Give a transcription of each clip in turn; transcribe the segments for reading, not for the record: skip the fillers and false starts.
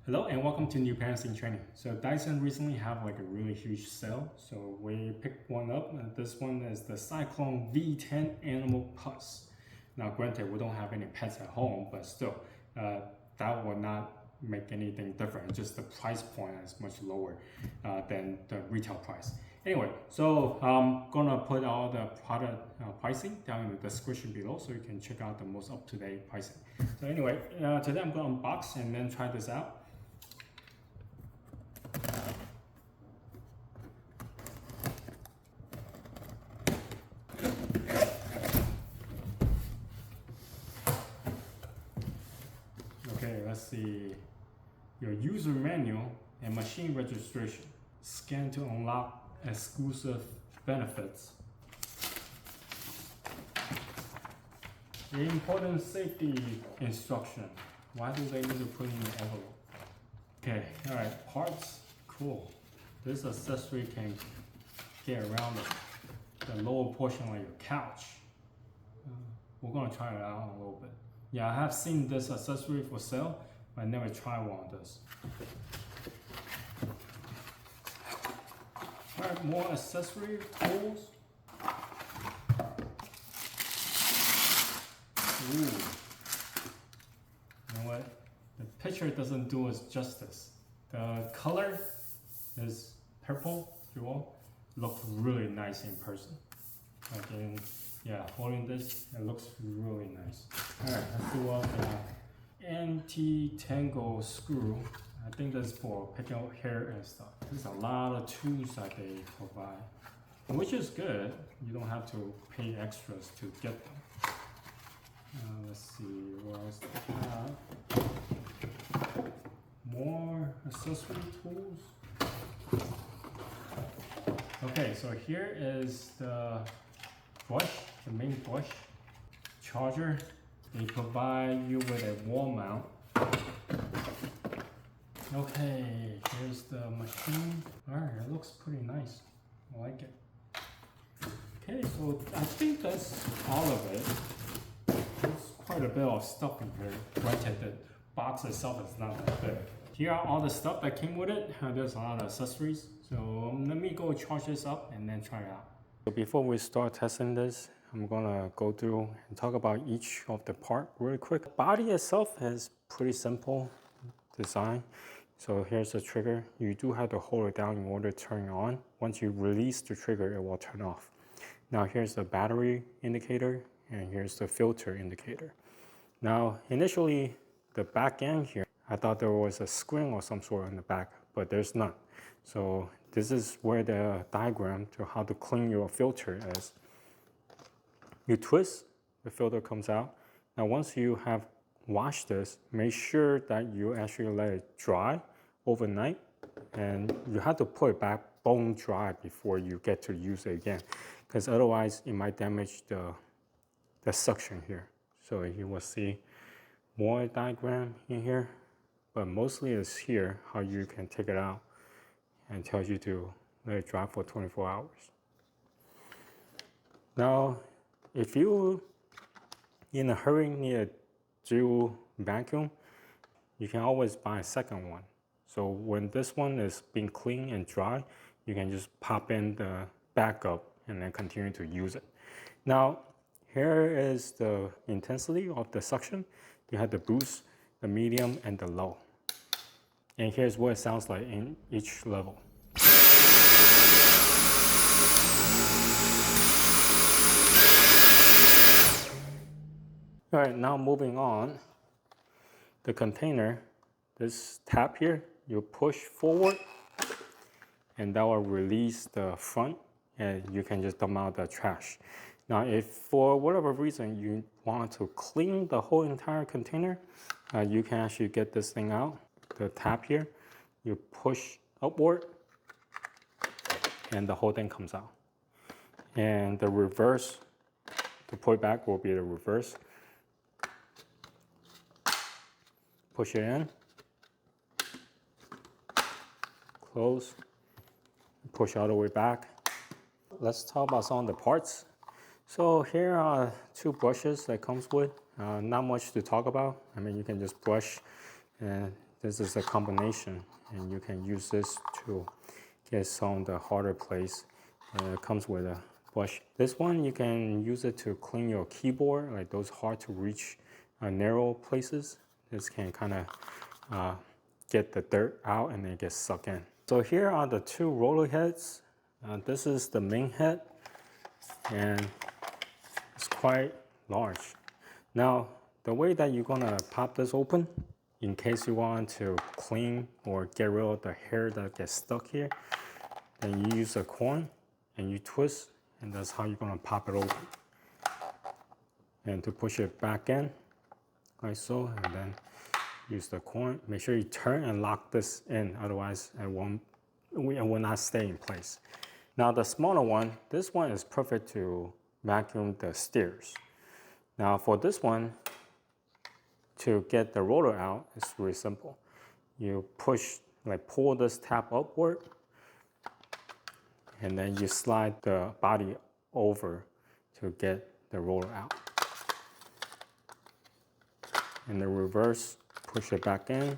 Hello and welcome to New Parents in Training. So Dyson recently have like a really huge sale. So we picked one up and this one is the Cyclone V10 Animal Plus. Now granted we don't have any pets at home, but still that will not make anything different. Just the price point is much lower than the retail price. Anyway, so I'm gonna put all the product pricing down in the description below so you can check out the most up-to-date pricing. So anyway, today I'm gonna unbox and then try this out. Okay, let's see. Your user manual and machine registration. Scan to unlock exclusive benefits. The important safety instruction. Why do they need to put in the envelope? Okay, alright, parts, cool. This accessory can get around the lower portion of your couch. We're gonna try it out a little bit. Yeah, I have seen this accessory for sale, but I never tried one of those. Alright, more accessory tools. Ooh. You know what? The picture doesn't do us justice. The color is purple, if you will. Looks really nice in person. Again, yeah, holding this, it looks really nice. Alright, let's do up the anti-tangle screw. I think that's for picking out hair and stuff. There's a lot of tools that they provide, which is good. You don't have to pay extras to get them. Let's see, what else do we have? More accessory tools. Okay, so here is the brush, the main brush, charger. They provide you with a wall mount. Okay, here's the machine. Alright, it looks pretty nice. I like it. Okay, so I think that's all of it. There's quite a bit of stuff in here. Granted, the box itself is not that big. Here are all the stuff that came with it. There's a lot of accessories. So let me go charge this up and then try it out. So before we start testing this, I'm gonna go through and talk about each of the part really quick. The body itself is pretty simple design. So here's the trigger. You do have to hold it down in order to turn it on. Once you release the trigger, it will turn off. Now here's the battery indicator and here's the filter indicator. Now initially the back end here, I thought there was a screen or some sort in the back, but there's none. So this is where the diagram to how to clean your filter is. You twist, the filter comes out. Now once you have washed this, make sure that you actually let it dry overnight, and you have to put it back bone dry before you get to use it again, because otherwise it might damage the suction here. So you will see more diagram in here, but mostly it's here how you can take it out and tells you to let it dry for 24 hours. Now, if you in a hurry need a dual vacuum, you can always buy a second one. So when this one is being clean and dry, you can just pop in the backup and then continue to use it. Now, here is the intensity of the suction. You have the boost, the medium, and the low. And here's what it sounds like in each level. All right, now moving on. The container, this tab here, you push forward and that will release the front and you can just dump out the trash. Now, if for whatever reason you want to clean the whole entire container, you can actually get this thing out, the tab here, you push upward and the whole thing comes out. And the reverse, to put it back will be the reverse. Push it in, close, push all the way back. Let's talk about some of the parts. So here are two brushes that comes with. Not much to talk about. I mean, you can just brush and This is a combination, and you can use this to get some of the harder place. It comes with a brush. This one, you can use it to clean your keyboard, like those hard to reach narrow places. This can kind of get the dirt out and then get sucked in. So here are the two roller heads. This is the main head, and it's quite large. Now, the way that you're gonna pop this open, in case you want to clean or get rid of the hair that gets stuck here, then you use a coin and you twist, and that's how you're gonna pop it open. And to push it back in, like so, and then use the coin. Make sure you turn and lock this in, otherwise it will not stay in place. Now the smaller one, this one is perfect to vacuum the stairs. Now for this one, to get the roller out, it's really simple. You push, like pull this tab upward, and then you slide the body over to get the roller out. In the reverse, push it back in,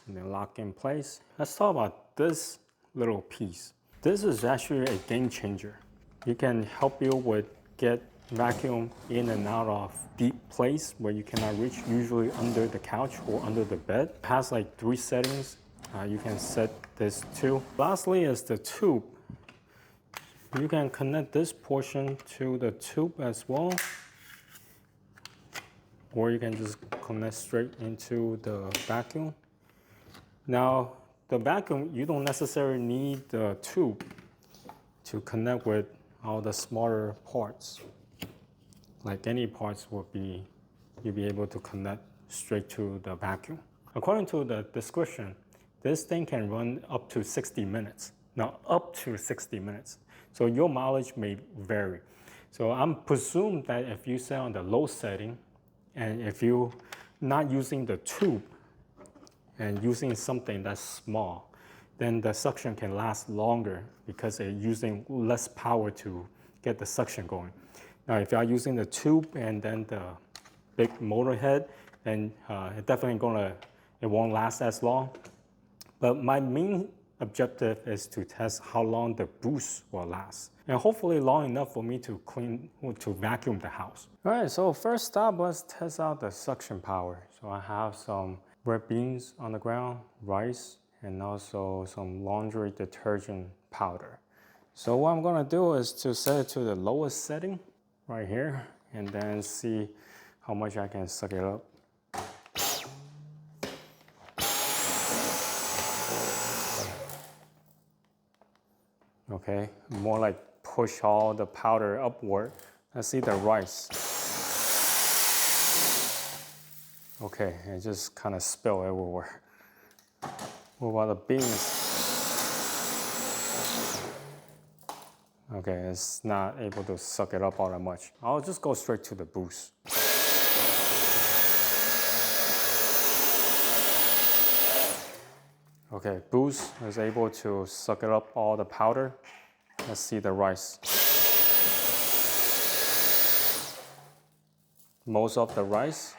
and then lock in place. Let's talk about this little piece. This is actually a game changer. It can help you with get vacuum in and out of deep place where you cannot reach, usually under the couch or under the bed. It has like 3 settings. You can set this to. Lastly is the tube. You can connect this portion to the tube as well, or you can just connect straight into the vacuum. Now, the vacuum, you don't necessarily need the tube to connect with all the smaller parts. Like any parts will be, you'll be able to connect straight to the vacuum. According to the description, this thing can run up to 60 minutes. Now, up to 60 minutes. So your mileage may vary. So I'm presumed that if you set on the low setting, and if you're not using the tube and using something that's small, then the suction can last longer because it's using less power to get the suction going. Now, if you are using the tube and then the big motor head, then it won't last as long. But my main objective is to test how long the boost will last, and hopefully long enough for me to vacuum the house. All right, so first stop, let's test out the suction power. So I have some red beans on the ground, rice, and also some laundry detergent powder. So what I'm gonna do is to set it to the lowest setting right here, and then see how much I can suck it up. Okay, more like push all the powder upward. Let's see the rice. Okay, it just kind of spilled everywhere. What about the beans? Okay, it's not able to suck it up all that much. I'll just go straight to the boost. Okay, boost is able to suck it up all the powder. Let's see the rice. Most of the rice.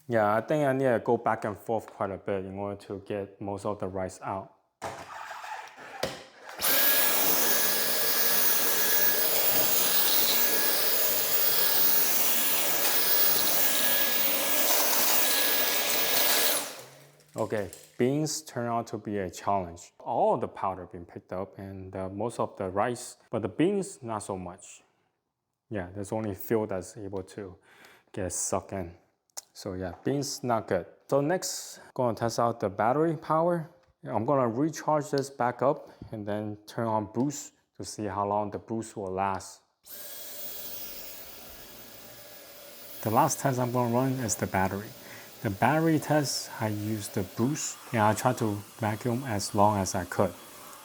Yeah, I think I need to go back and forth quite a bit in order to get most of the rice out. Okay, beans turn out to be a challenge. All of the powder been picked up and most of the rice, but the beans, not so much. Yeah, there's only a few that's able to get sucked in. So yeah, beans not good. So next, gonna test out the battery power. I'm gonna recharge this back up and then turn on boost to see how long the boost will last. The last test I'm gonna run is the battery. The battery test, I used the boost and I tried to vacuum as long as I could.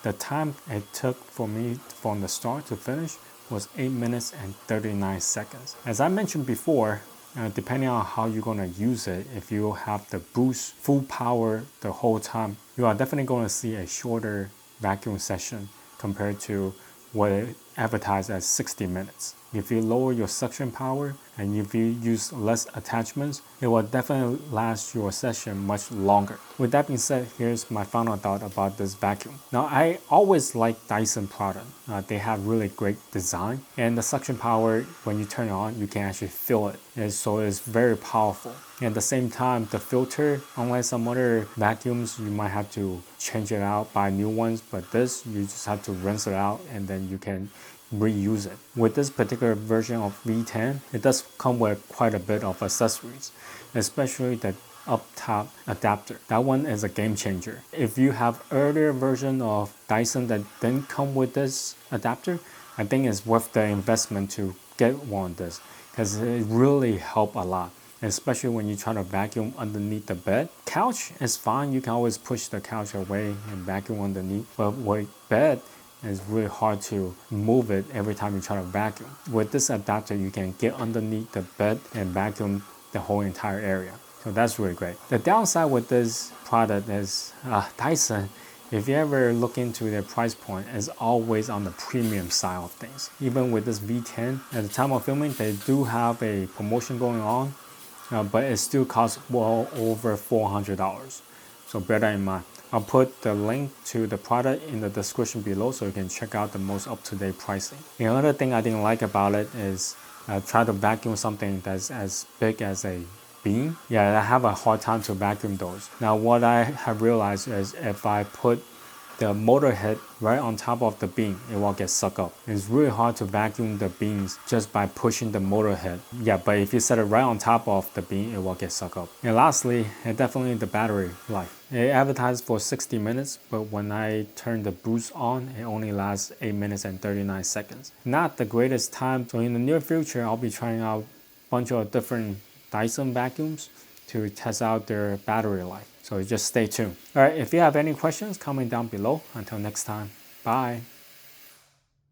The time it took for me from the start to finish was 8 minutes and 39 seconds. As I mentioned before, depending on how you're gonna use it, if you have the boost full power the whole time, you are definitely gonna see a shorter vacuum session compared to what it advertised as 60 minutes. If you lower your suction power and if you use less attachments, it will definitely last your session much longer. With that being said, here's my final thought about this vacuum. Now, I always like Dyson product. They have really great design, and the suction power, when you turn it on, you can actually feel it. And so it's very powerful. And at the same time, the filter, unlike some other vacuums, you might have to change it out, buy new ones, but this, you just have to rinse it out and then you can reuse it. With this particular version of V10, it does come with quite a bit of accessories, especially the up top adapter. That one is a game changer. If you have earlier version of Dyson that didn't come with this adapter, I think it's worth the investment to get one of this, because it really helps a lot, especially when you try to vacuum underneath the bed. Couch is fine, you can always push the couch away and vacuum underneath, but with bed, it's really hard to move it every time you try to vacuum. With this adapter, you can get underneath the bed and vacuum the whole entire area. So that's really great. The downside with this product is Dyson, if you ever look into their price point, is always on the premium side of things. Even with this V10, at the time of filming, they do have a promotion going on, but it still costs well over $400. So bear that in mind. I'll put the link to the product in the description below so you can check out the most up-to-date pricing. The other thing I didn't like about it is try to vacuum something that's as big as a bean. Yeah, I have a hard time to vacuum those. Now what I have realized is if I put the motor head right on top of the bean, it will get sucked up. It's really hard to vacuum the beans just by pushing the motor head. Yeah, but if you set it right on top of the bean, it will get sucked up. And lastly, definitely the battery life. It advertised for 60 minutes, but when I turn the boost on, it only lasts 8 minutes and 39 seconds. Not the greatest time, so in the near future, I'll be trying out a bunch of different Dyson vacuums to test out their battery life. So just stay tuned. All right, if you have any questions, comment down below. Until next time, bye.